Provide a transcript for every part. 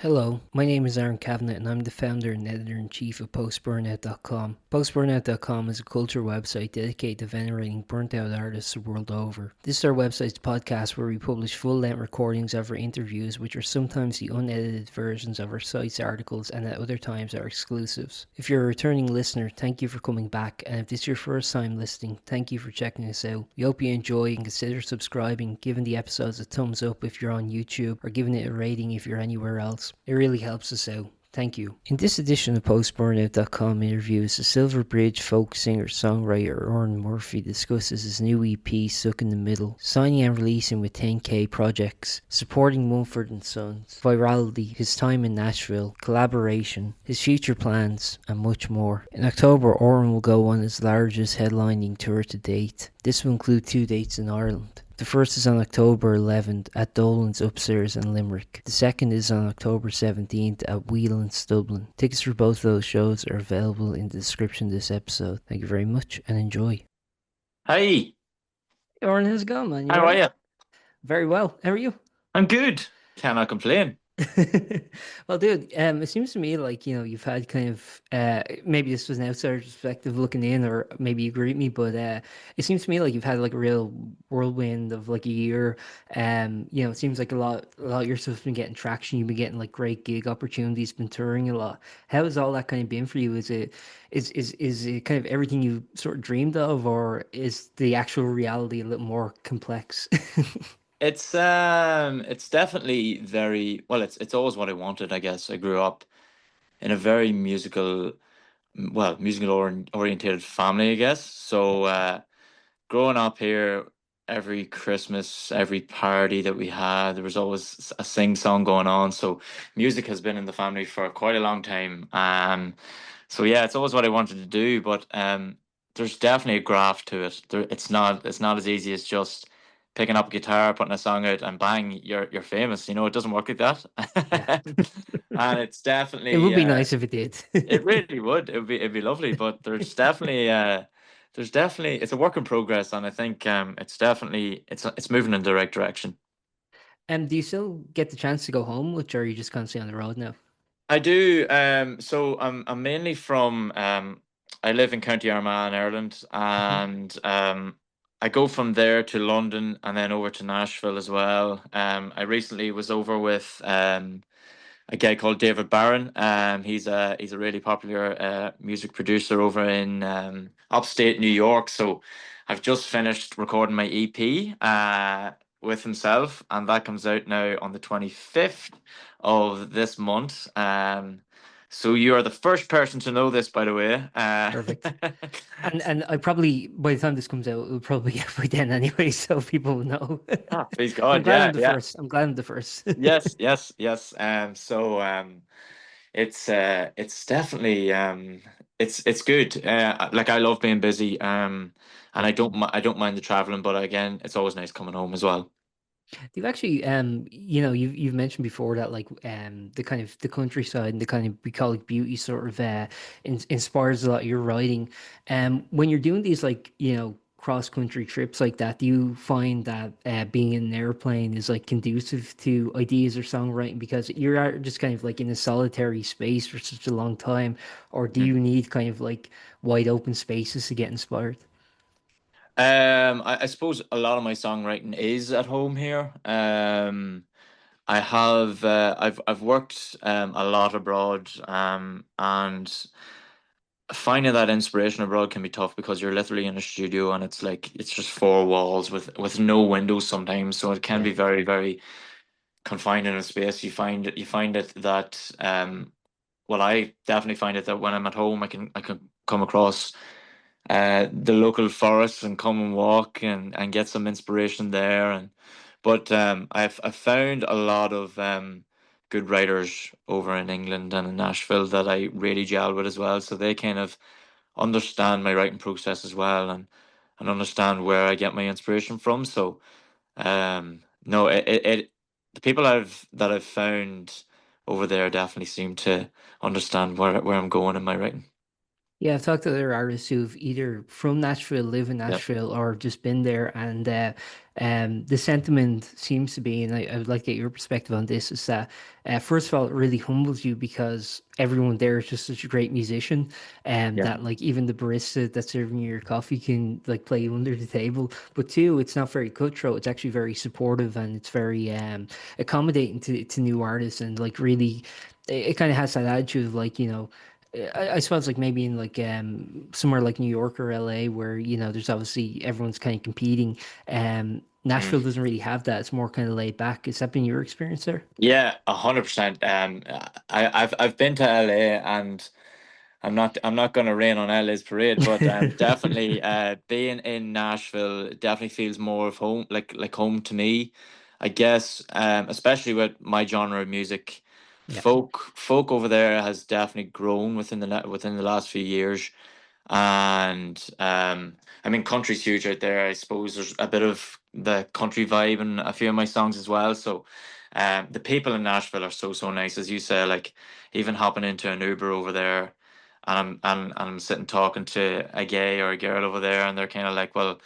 Hello, my name is Aaron Cavanagh and I'm the founder and editor-in-chief of Post-Burnout.com. Post-Burnout.com is a culture website dedicated to venerating burnt-out artists the world over. This is our website's podcast where we publish full-length recordings of our interviews, which are sometimes the unedited versions of our site's articles and at other times are exclusives. If you're a returning listener, thank you for coming back, and if this is your first time listening, thank you for checking us out. We hope you enjoy and consider subscribing, giving the episodes a thumbs up if you're on YouTube, or giving it a rating if you're anywhere else. It really helps us out. Thank you. In this edition of Post-Burnout.com interviews, the Silverbridge folk singer-songwriter Odhran Murphy discusses his new EP, Stuck in the Middle, signing and releasing with 10k projects, supporting Mumford Sons, virality, his time in Nashville, collaboration, his future plans, and much more. In October, Odhran will go on his largest headlining tour to date. This will include 2 dates in Ireland. The first is on October 11th at Dolan's Upstairs in Limerick. The second is on October 17th at Whelan's Dublin. Tickets for both those shows are available in the description of this episode. Thank you very much and enjoy. Hi, Oren, how's it going, man? You how are alright? you? Very well. How are you? I'm good. Cannot complain. Well, dude, it seems to me like, you've had kind of, maybe this was an outsider perspective looking in, or maybe you agree with me, but it seems to me like you've had like a real whirlwind of like a year. It seems like a lot of your stuff's been getting traction. You've been getting like great gig opportunities, been touring a lot. How has all that kind of been for you? Is it kind of everything you sort of dreamed of, or is the actual reality a little more complex? It's definitely very well, it's always what I wanted, I guess. I grew up in a very musical oriented family, I guess. So growing up here, every Christmas, every party that we had, there was always a sing song going on. So music has been in the family for quite a long time. So yeah, it's always what I wanted to do, but there's definitely a graft to it. It's not as easy as just picking up a guitar, putting a song out, and bang, you're famous. It doesn't work like Yeah. that. And it's It would definitely be nice if it did. it really would. It'd be lovely, but there's definitely it's a work in progress, and I think it's moving in the right direction. Do you still get the chance to go home, which are you just constantly on the road now? I do. So I'm mainly from I live in County Armagh in Ireland, Mhm. and I go from there to London and then over to Nashville as well. I recently was over with a guy called David Barron. He's a really popular music producer over in upstate New York. So I've just finished recording my EP with himself, and that comes out now on the 25th of this month. So you are the first person to know this, by the way. Perfect. And I probably by the time this comes out, it'll probably be out by then anyway, so people will know. Please I'm God, glad yeah, I'm the yeah. first. I'm glad I'm the first. Yes, yes, yes. It's definitely it's good. Like I love being busy. And Yeah. I don't mind the traveling, but again, it's always nice coming home as well. You've actually, you've mentioned before that like the kind of the countryside and the kind of bucolic beauty sort of inspires a lot of your writing. When you're doing these like cross country trips like that, do you find that being in an airplane is like conducive to ideas or songwriting because you're just kind of like in a solitary space for such a long time, or do Mhm. you need kind of like wide open spaces to get inspired? I suppose a lot of my songwriting is at home here. I've worked a lot abroad, and finding that inspiration abroad can be tough because you're literally in a studio and it's just four walls with no windows sometimes, so it can Yeah. be very, very confined in a space. You find it that well, I definitely find it that when I'm at home I can come across the local forest and come and walk and get some inspiration there. But I've found a lot of good writers over in England and in Nashville that I really gel with as well, so they kind of understand my writing process as well, and understand where I get my inspiration from. So no, the people that I've found over there definitely seem to understand where I'm going in my writing. Yeah, I've talked to other artists who've either from Nashville, live in Yeah, Nashville, or just been there, and the sentiment seems to be, and I would like to get your perspective on this, is that first of all, it really humbles you because everyone there is just such a great musician, and yeah. that like even the barista that's serving you your coffee can like play you under the table. But two, it's not very cutthroat. It's actually very supportive and it's very accommodating to new artists, and like really, it kind of has that attitude of like I suppose like maybe in like somewhere like New York or LA where there's obviously everyone's kind of competing. Mm. Nashville doesn't really have that. It's more kind of laid back. Has that been your experience there? Yeah, 100%. I've been to LA, and I'm not going to rain on LA's parade, but definitely being in Nashville definitely feels more of home, like home to me, I guess. Especially with my genre of music, Yeah. folk over there has definitely grown within the last few years. And I mean, country's huge out there. I suppose there's a bit of the country vibe in a few of my songs as well. So the people in Nashville are so nice, as you say. Like, even hopping into an Uber over there, and I'm sitting talking to a gay or a girl over there, and they're kind of like, well,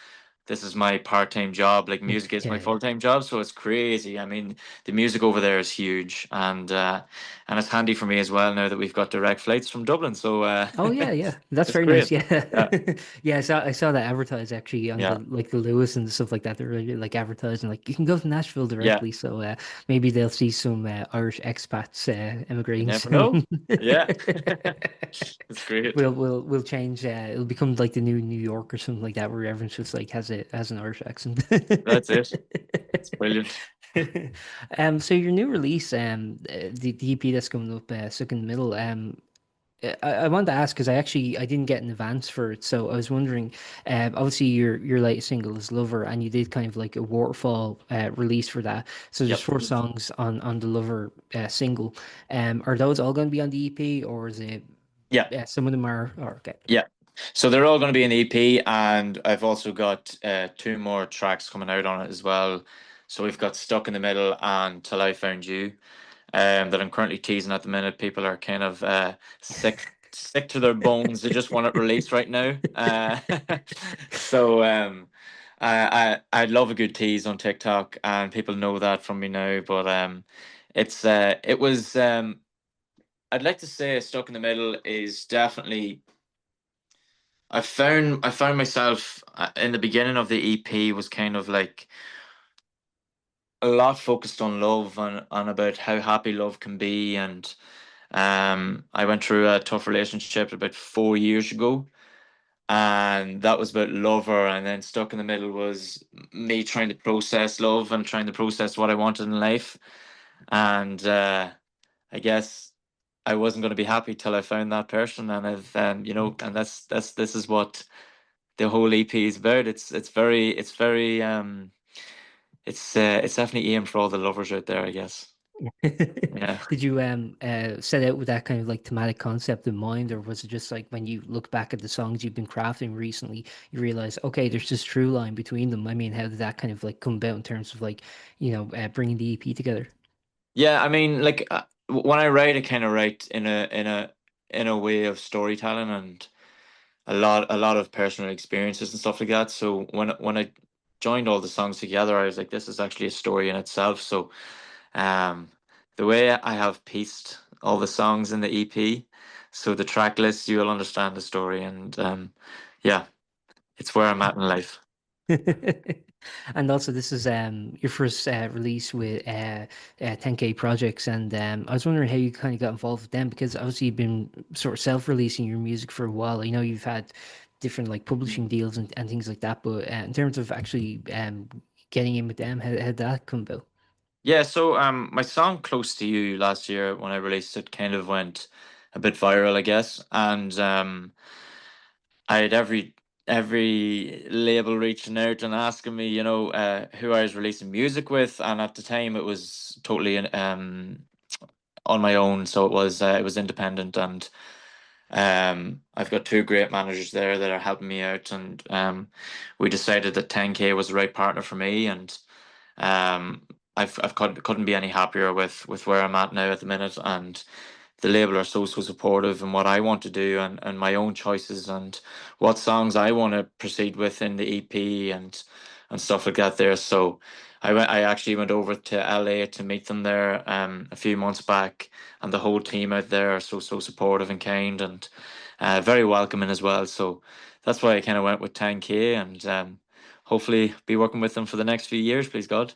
this is my part-time job. Like, music is my Yeah, yeah. full-time job, so it's crazy. I mean, the music over there is huge, and it's handy for me as well now that we've got direct flights from Dublin. So Oh yeah, yeah. That's it's very great. nice. Yeah. Yeah, Yeah, I saw that advertised actually on the yeah, like the Lewis and stuff like that. They're really like advertising like you can go to Nashville yeah. directly. So maybe they'll see some Irish expats You emigrating never know. soon. Yeah, it's great. We'll change. It'll become like the new New York or something like that, where everyone's just like has an Irish accent. That's it. It's brilliant. So your new release, the EP that's coming up, Stuck in the Middle. I wanted to ask because I didn't get an advance for it, so I was wondering. Obviously, your latest single is Lover, and you did kind of like a waterfall release for that. So there's Yep. four songs on the Lover single. Are those all going to be on the EP, or is it Yeah. some of them are? Or okay. Yeah. So they're all going to be an EP, and I've also got two more tracks coming out on it as well. So we've got Stuck in the Middle and Till I Found You, that I'm currently teasing at the minute. People are kind of sick to their bones. They just want it released right now. So I love a good tease on TikTok, and people know that from me now. But it was I'd like to say Stuck in the Middle is definitely. I found myself in the beginning of the EP was kind of like a lot focused on love and about how happy love can be. And I went through a tough relationship about 4 years ago, and that was about lover. And then Stuck in the Middle was me trying to process love and trying to process what I wanted in life. And I guess I wasn't going to be happy till I found that person. And I've and that's this is what the whole EP is about. It's definitely aimed for all the lovers out there, I guess. Yeah. Did you set out with that kind of like thematic concept in mind, or was it just like when you look back at the songs you've been crafting recently, you realize, okay, there's this through line between them? I mean, how did that kind of like come about in terms of like, bringing the EP together? Yeah, I mean, like when I write, I kind of write in a way of storytelling, and a lot of personal experiences and stuff like that. So when I joined all the songs together, I was like, this is actually a story in itself. So um the way I have pieced all the songs in the EP, so the track list, you'll understand the story. And yeah, it's where I'm at in life. And also, this is your first release with 10K Projects, and I was wondering how you kind of got involved with them because obviously you've been sort of self-releasing your music for a while. I know you've had different like publishing deals and things like that, but in terms of actually getting in with them, how that come about? Yeah, so my song "Close to You" last year when I released it kind of went a bit viral, I guess. And I had every label reaching out and asking me, who I was releasing music with. And at the time it was totally on my own, so it was independent. And I've got two great managers there that are helping me out. And we decided that 10K was the right partner for me. And um, couldn't be any happier with where I'm at now at the minute. And the label are so supportive in what I want to do, and my own choices, and what songs I want to proceed with in the EP, and stuff like that there. So I actually went over to LA to meet them there a few months back, and the whole team out there are so supportive and kind, and very welcoming as well. So that's why I kind of went with 10K, and hopefully be working with them for the next few years, please God.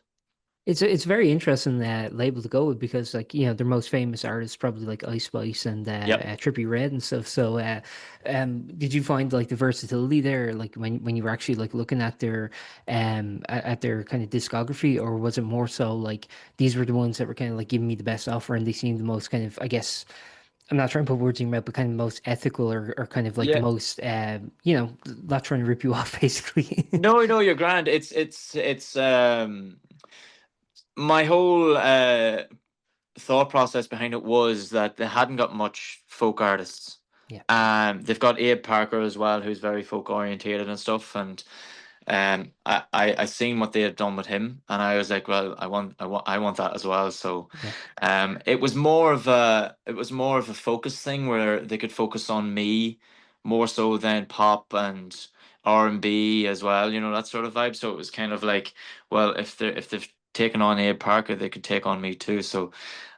It's a very interesting label to go with because like their most famous artists probably like Ice Spice and Yep. Trippie Redd and stuff. So did you find like the versatility there like when you were actually like looking at their kind of discography, or was it more so like these were the ones that were kind of like giving me the best offer and they seemed the most kind of, I guess, I'm not trying to put words in your mouth, but kind of most ethical, or kind of like the Yeah. most not trying to rip you off basically. No, no, you're grand. It's my whole thought process behind it was that they hadn't got much folk artists. Yeah. They've got Abe Parker as well, who's very folk orientated and stuff. And I seen what they had done with him, and I was like, well, I want that as well. So, Yeah. it was more of a focus thing where they could focus on me more so than pop and R&B as well, that sort of vibe. So it was kind of like, well, if they've taken on Abe Parker, they could take on me too. So,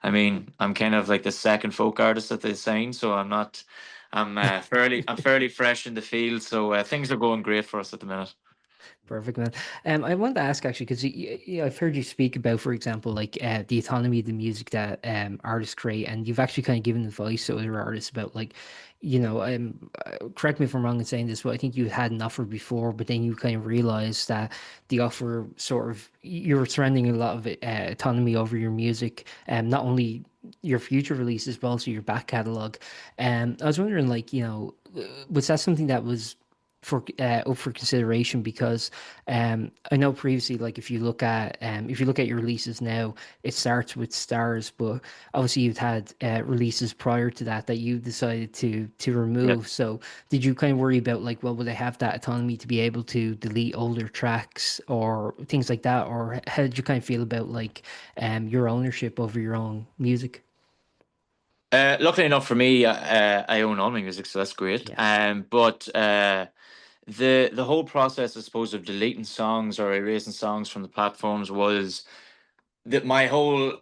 I mean, I'm kind of like the second folk artist that they signed, so I'm not. I'm fairly fresh in the field, so things are going great for us at the minute. Perfect, man. I wanted to ask actually because I've heard you speak about, for example, like the autonomy of the music that artists create, and you've actually kind of given advice to other artists about like, correct me if I'm wrong in saying this, but I think you had an offer before, but then you kind of realized that the offer sort of you're surrendering a lot of autonomy over your music, not only your future releases but also your back catalog. I was wondering, like, was that something that was up for consideration? Because I know previously, like if you look at your releases now, it starts with stars, but obviously you've had releases prior to that you decided to remove. So did you kind of worry about like, well, will they have that autonomy to be able to delete older tracks or things like that, or how did you kind of feel about like your ownership over your own music? Luckily enough for me, I own all my music, so that's great. Yeah. But the whole process, I suppose, of deleting songs or erasing songs from the platforms was that my whole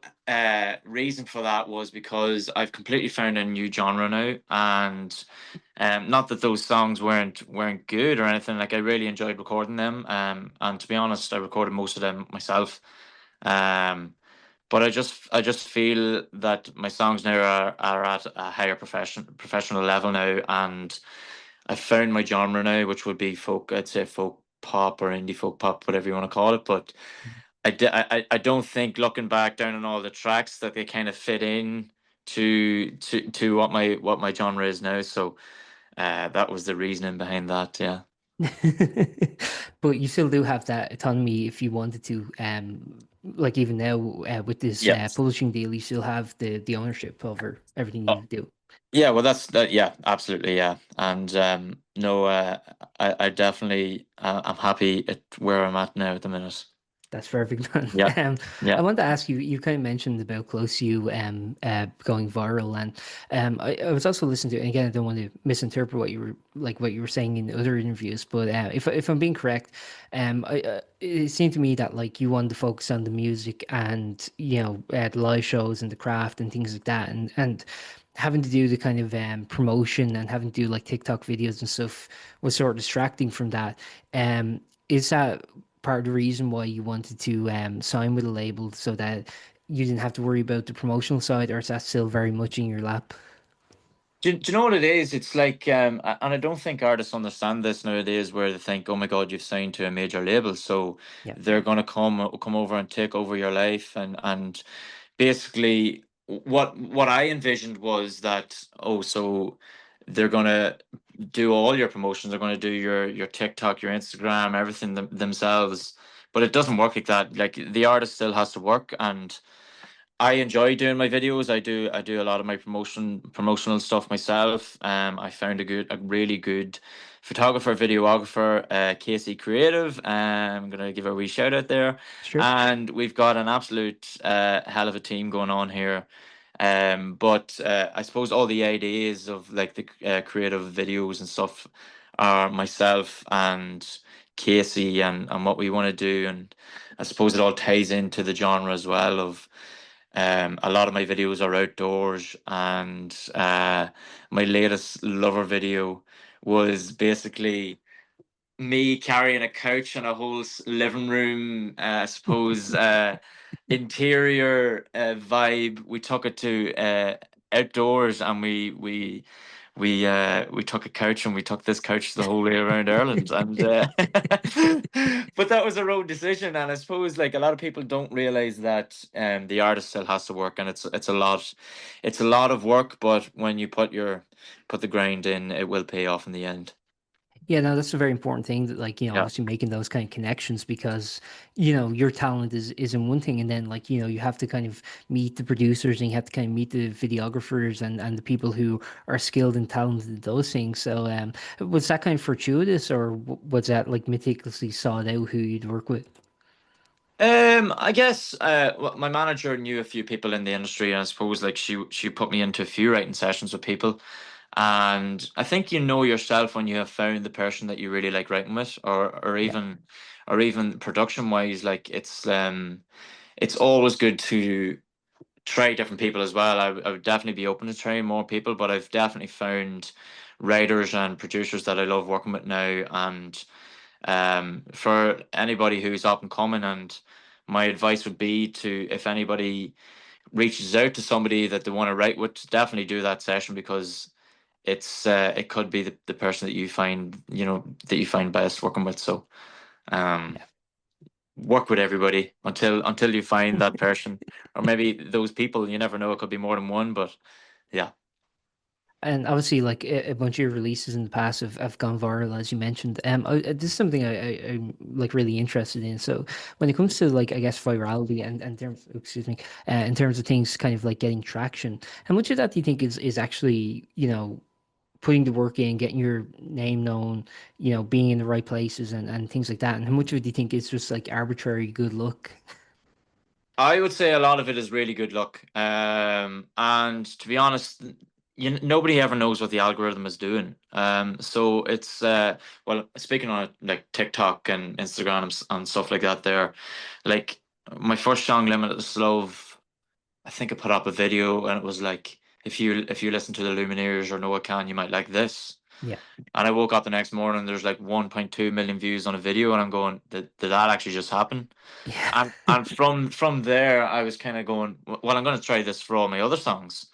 reason for that was because I've completely found a new genre now, and not that those songs weren't good or anything. Like, I really enjoyed recording them, and to be honest, I recorded most of them myself. Um, but I just feel that my songs now are at a higher professional level now, and I found my genre now, which would be folk. I'd say folk pop or indie folk pop, whatever you want to call it. But I don't think, looking back down on all the tracks, that they kind of fit in to what my genre is now. So that was the reasoning behind that. Yeah. But you still do have that autonomy if you wanted to. Like even now with this Yeah. publishing deal, you still have the ownership over everything you do. Yeah, well, that's that. Yeah, absolutely. Yeah, and no, I definitely, I'm happy at where I'm at now at the minute. That's perfect, man. Yeah, I yeah, want to ask you, you kind of mentioned about Close You going viral, and I was also listening to, and again, I don't want to misinterpret what you were saying in other interviews, but if I'm being correct, it seemed to me that like you wanted to focus on the music and the live shows and the craft and things like that, and having to do the kind of promotion and having to do like TikTok videos and stuff was sort of distracting from that. Is that part of the reason why you wanted to sign with a label so that you didn't have to worry about the promotional side, or is that still very much in your lap? Do you know what it is? It's like, and I don't think artists understand this nowadays, where they think, "Oh my God, you've signed to a major label, so Yeah. they're gonna come over and take over your life." And basically, what I envisioned was that, oh, so they're gonna do all your promotions. They're gonna do your TikTok, your Instagram, everything themselves. But it doesn't work like that. Like, the artist still has to work, and I enjoy doing my videos. I do a lot of my promotional stuff myself. I found a really good photographer, videographer, Casey Creative. I'm gonna give her a wee shout out there. Sure. And we've got an absolute hell of a team going on here. But I suppose all the ideas of like the creative videos and stuff are myself and Casey and what we want to do, and I suppose it all ties into the genre as well of a lot of my videos are outdoors, and my latest lover video was basically me carrying a couch and a whole living room, I suppose, interior vibe. We took it to outdoors, and we took a couch, and we took this couch the whole way around Ireland, and but that was a road decision, and I suppose like a lot of people don't realize that the artist still has to work, and it's a lot of work, but when you put the grind in, it will pay off in the end. Yeah, no, that's a very important thing that like, Yeah. obviously making those kind of connections because, your talent is in one thing and then like, you have to kind of meet the producers and you have to kind of meet the videographers and the people who are skilled and talented at those things. So, was that kind of fortuitous or was that like meticulously sought out who you'd work with? I guess my manager knew a few people in the industry, and I suppose like she put me into a few writing sessions with people, and I think you know yourself when you have found the person that you really like writing with, Yeah. or even production wise, like it's always good to try different people as well. I would definitely be open to trying more people, but I've definitely found writers and producers that I love working with now, and for anybody who's up and coming, and my advice would be to, if anybody reaches out to somebody that they want to write with, definitely do that session, because it could be the person that you find best working with. So um work with everybody until you find that person, or maybe those people. You never know, it could be more than one, but yeah. And obviously, like a bunch of your releases in the past have gone viral, as you mentioned. This is something I'm like really interested in. So when it comes to like, I guess virality and terms, excuse me, in terms of things kind of like getting traction, how much of that do you think is actually, putting the work in, getting your name known, being in the right places and things like that? And how much of it do you think is just like arbitrary good luck? I would say a lot of it is really good luck. And to be honest, nobody ever knows what the algorithm is doing. So it's well, speaking on like TikTok and Instagram and stuff like that. There, like my first song, "Limitless Love," I think I put up a video, and it was like, if you listen to the Lumineers or Noah Khan, you might like this. Yeah. And I woke up the next morning, there's like 1.2 million views on a video, and I'm going, did that actually just happen? Yeah. And from there, I was kind of going, well, I'm going to try this for all my other songs.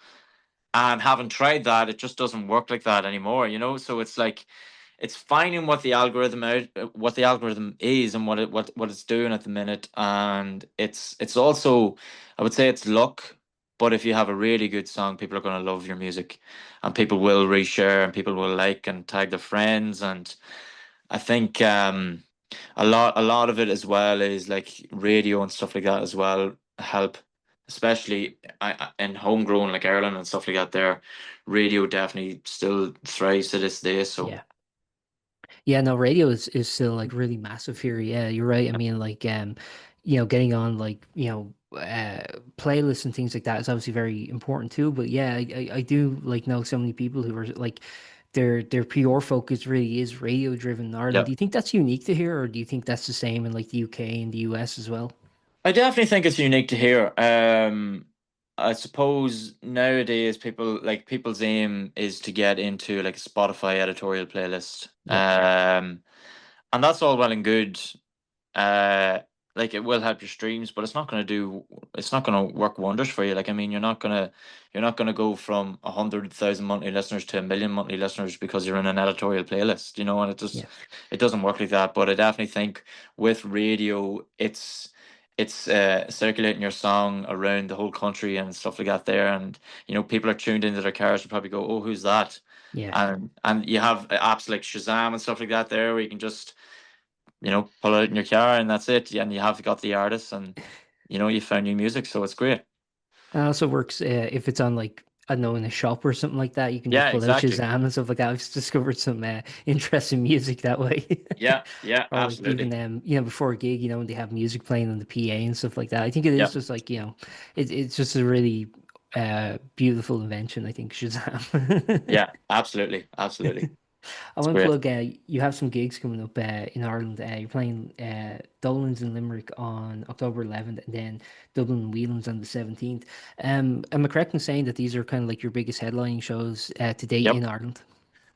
And having tried that, it just doesn't work like that anymore. So it's like it's finding what the algorithm is, and what it's doing at the minute, and it's also, I would say, it's luck. But if you have a really good song, people are going to love your music, and people will reshare, and people will like and tag their friends, and I think a lot of it as well is like radio and stuff like that as well help, especially in homegrown like Ireland and stuff like that. There, radio definitely still thrives to this day. So Yeah. Yeah, no, radio is still like really massive here. Yeah, you're right. I mean, like, getting on like, playlists and things like that is obviously very important too. But yeah, I do like know so many people who are like their pure focus really is radio driven in Ireland. yeah, Do you think that's unique to here, or do you think that's the same in like the UK and the US as well? I definitely think it's unique to hear. I suppose nowadays people's aim is to get into like a Spotify editorial playlist. Yeah, And that's all well and good. uh like, it will help your streams, but it's not going to work wonders for you. Like, I mean, you're not going to go from 100,000 monthly listeners to a million monthly listeners because you're in an editorial playlist, and yeah, it doesn't work like that. But I definitely think with radio, it's circulating your song around the whole country and stuff like that there, and people are tuned into their cars and probably go, oh, who's that? yeah. And you have apps like Shazam and stuff like that there, where you can just pull it in your car, and that's it. And you have got the artist, and you found new music, so it's great. It also works if it's on like I don't know in a shop or something like that. You can just Yeah, pull out exactly. Shazam and stuff like that. I've discovered some interesting music that way. Yeah, yeah, Or like even absolutely. before a gig, when they have music playing on the PA and stuff like that. I think it Yeah, is just like it's just a really beautiful invention, I think, Shazam. Yeah, absolutely, absolutely. I It's want to great. plug. You have some gigs coming up in Ireland. You're playing Dolan's in Limerick on October 11th, and then Dublin and Whelan's on the 17th. Am I correct in saying that these are kind of like your biggest headlining shows to date Yep. in Ireland?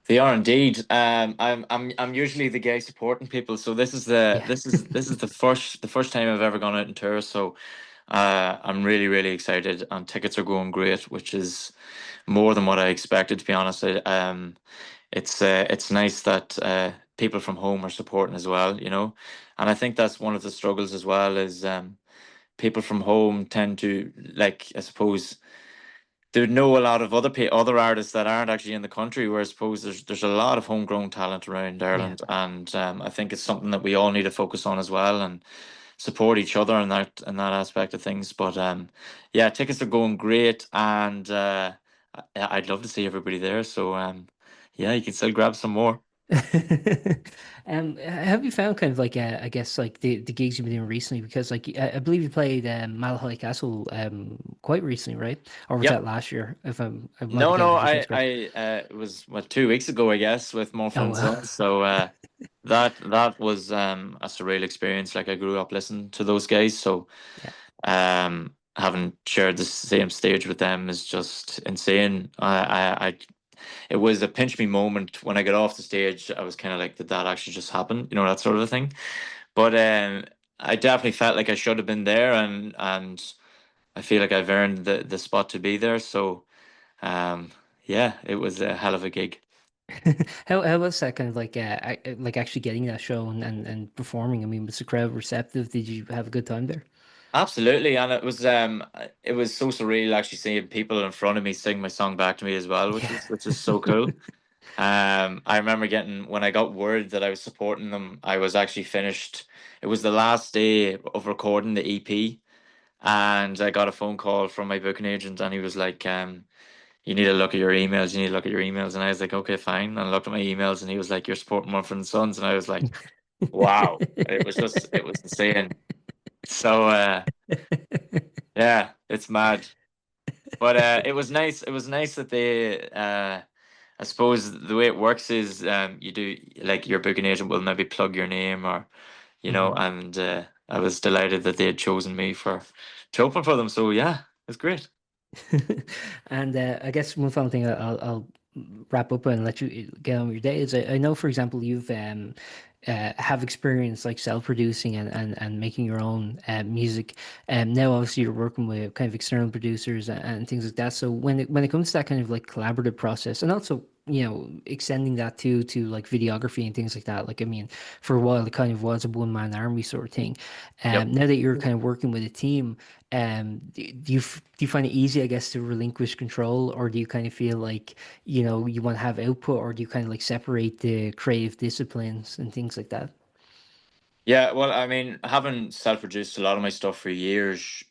They are indeed. I'm usually the guy supporting people, so Yeah. this is the first time I've ever gone out in tour. So I'm really really excited, and tickets are going great, which is more than what I expected, to be honest. It's nice that people from home are supporting as well, and I think that's one of the struggles as well is people from home tend to, like, I suppose, they would know a lot of other artists that aren't actually in the country. Where I suppose there's a lot of homegrown talent around Yeah. Ireland, and I think it's something that we all need to focus on as well and support each other in that aspect of things. But yeah, tickets are going great, and I'd love to see everybody there. So yeah, you can still grab some more. Have you found kind of like I guess like the gigs you've been doing recently? Because like I believe you played Malahide Castle quite recently, right? Or was Yep. that last year? If I might be No, getting no, the details I, correct. I, it was what, 2 weeks ago, I guess, with Oh Mumford well. Sons. So that was a surreal experience. Like, I grew up listening to those guys, so Yeah. having shared the same stage with them is just insane. It was a pinch me moment when I got off the stage. I was kind of like, did that actually just happen? That sort of a thing. But I definitely felt like I should have been there, and I feel like I've earned the spot to be there. So. Um, yeah, it was a hell of a gig. How was that kind of like like actually getting that show and performing? I mean, was the crowd receptive? Did you have a good time there? Absolutely, and it was so surreal actually seeing people in front of me sing my song back to me as well, which Yeah. is which is so cool. I remember when I got word that I was supporting them, I was actually finished. It was the last day of recording the EP, and I got a phone call from my booking agent, and he was like, "You need to look at your emails. You need to look at your emails." And I was like, "Okay, fine." And I looked at my emails, and he was like, "You're supporting Mumford and Sons," and I was like, "Wow!" It was insane. So yeah, it's mad. But it was nice. It was nice that they. I suppose the way it works is you do, like, your booking agent will maybe plug your name, or Mhm. and I was delighted that they had chosen me to open for them. So yeah, it's great. And I guess one final thing I'll wrap up and let you get on with your day is I know, for example, you've have experience like self-producing and making your own music. Now, obviously, you're working with kind of external producers and things like that. So when it comes to that kind of like collaborative process, and also extending that to like videography and things like that. Like, I mean, for a while it kind of was a one-man army sort of thing. Yep. Now that you're kind of working with a team, do you find it easy, I guess, to relinquish control, or do you kind of feel like you want to have output, or do you kind of like separate the creative disciplines and things like that? Yeah, well, I mean, having self-produced a lot of my stuff for years,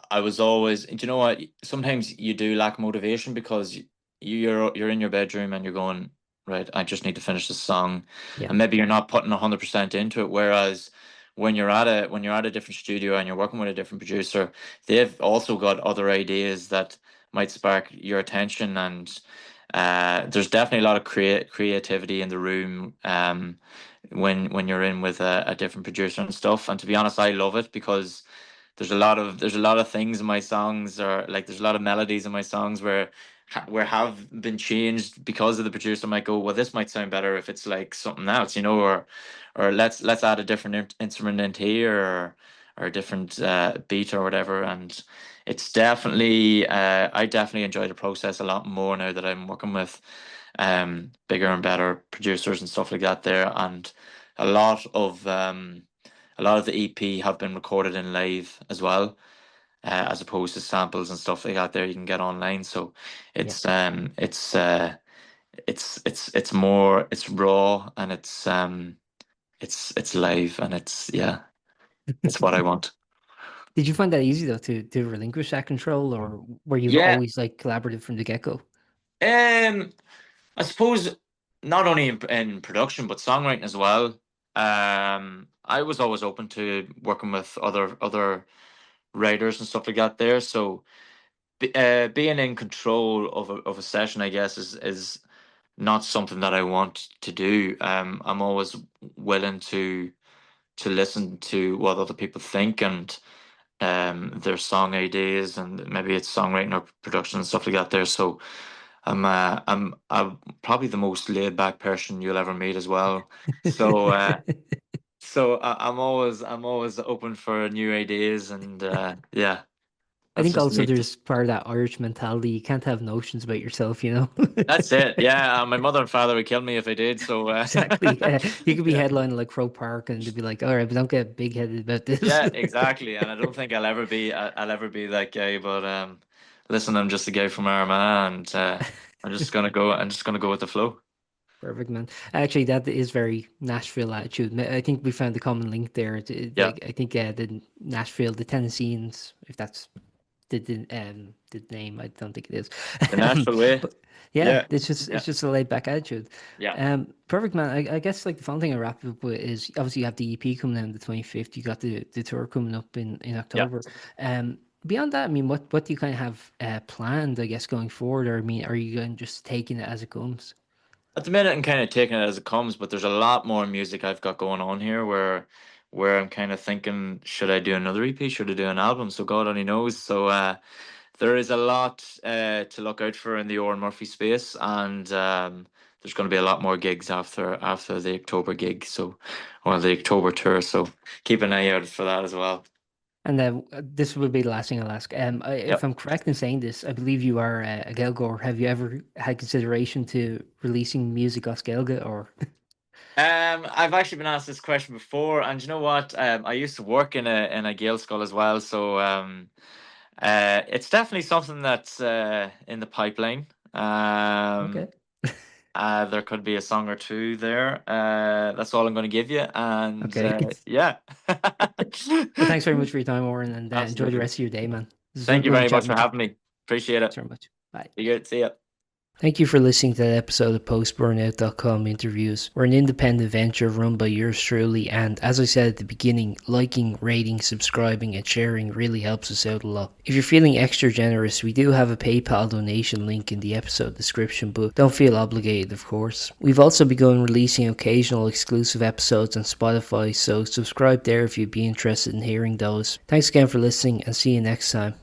I was always, do you know what? Sometimes you do lack motivation because you're in your bedroom and you're going, right, I just need to finish this song, Yeah. and maybe you're not putting 100% into it. Whereas when you're at a different studio and you're working with a different producer, they've also got other ideas that might spark your attention, and there's definitely a lot of creativity in the room. When you're in with a different producer and stuff. And to be honest, I love it because there's a lot of things in my songs, or like there's a lot of melodies in my songs where have been changed because of the producer. Might go, well, this might sound better if it's like something else, or let's add a different instrument in here, or a different beat or whatever. And it's definitely I definitely enjoy the process a lot more now that I'm working with bigger and better producers and stuff like that there. And a lot of um a lot of the EP have been recorded in live as well, as opposed to samples and stuff like that there you can get online. So Yeah. it's more, it's raw, and it's live, and it's what I want. Did you find that easy though to relinquish that control, or were you Yeah. always like collaborative from the get-go? um I suppose not only in production but songwriting as well. I was always open to working with other writers and stuff like that there. So being in control of a session, I guess, is not something that I want to do. I'm always willing to listen to what other people think and their song ideas, and maybe it's songwriting or production and stuff like that there. So I'm probably the most laid back person you'll ever meet as well. So I'm always open for new ideas, and yeah, I that's think just also me. there's part of that Irish mentality. You can't have notions about yourself, you know? That's it. Yeah, my mother and father would kill me if I did. So Exactly. You could be yeah, headlining like Crow Park and they'd be like, all right, but don't get big headed about this. yeah, exactly. And I don't think I'll ever be that guy. But listen, I'm just a guy from Armagh, and I'm just gonna go with the flow. Perfect, man. Actually, that is very Nashville attitude. I think we found the common link there. Yeah, I think the Nashville, the Tennesseans, if that's the name, I don't think it is. the Nashville way. But yeah, Yeah, yeah, it's just a laid back attitude. yeah, Perfect, man. I guess like the fun thing I wrap it up with is obviously you have the EP coming out on the 25th. You got the tour coming up in yeah. October. Beyond that, I mean, what do you kind of have planned? I guess going forward, or I mean, are you going just taking it as it comes? At the minute, I'm kind of taking it as it comes, but there's a lot more music I've got going on here where I'm kind of thinking, should I do another EP? Should I do an album? So God only knows. So there is a lot to look out for in the Odhran Murphy space, and there's going to be a lot more gigs after the October gig. So, or the October tour. So keep an eye out for that as well. And this would be the last thing I'll ask. If Yep. I'm correct in saying this, I believe you are a Gaeilgeoir. Have you ever had consideration to releasing music off Gaeilge or? I've actually been asked this question before, and you know what? I used to work in a Gael school as well, so it's definitely something that's in the pipeline. Okay. There could be a song or two there. That's all I'm going to give you, and Okay. yeah, Well, thanks very much for your time, Warren, and enjoy the absolutely. rest of your day, man. This was Thank you lovely very much chatting for with you. having me. Appreciate Thanks it. very much. Bye. Be good. See ya. Thank you for listening to that episode of Post-Burnout.com interviews. We're an independent venture run by yours truly, and as I said at the beginning, liking, rating, subscribing, and sharing really helps us out a lot. If you're feeling extra generous, we do have a PayPal donation link in the episode description, but don't feel obligated, of course. We've also begun releasing occasional exclusive episodes on Spotify, so subscribe there if you'd be interested in hearing those. Thanks again for listening, and see you next time.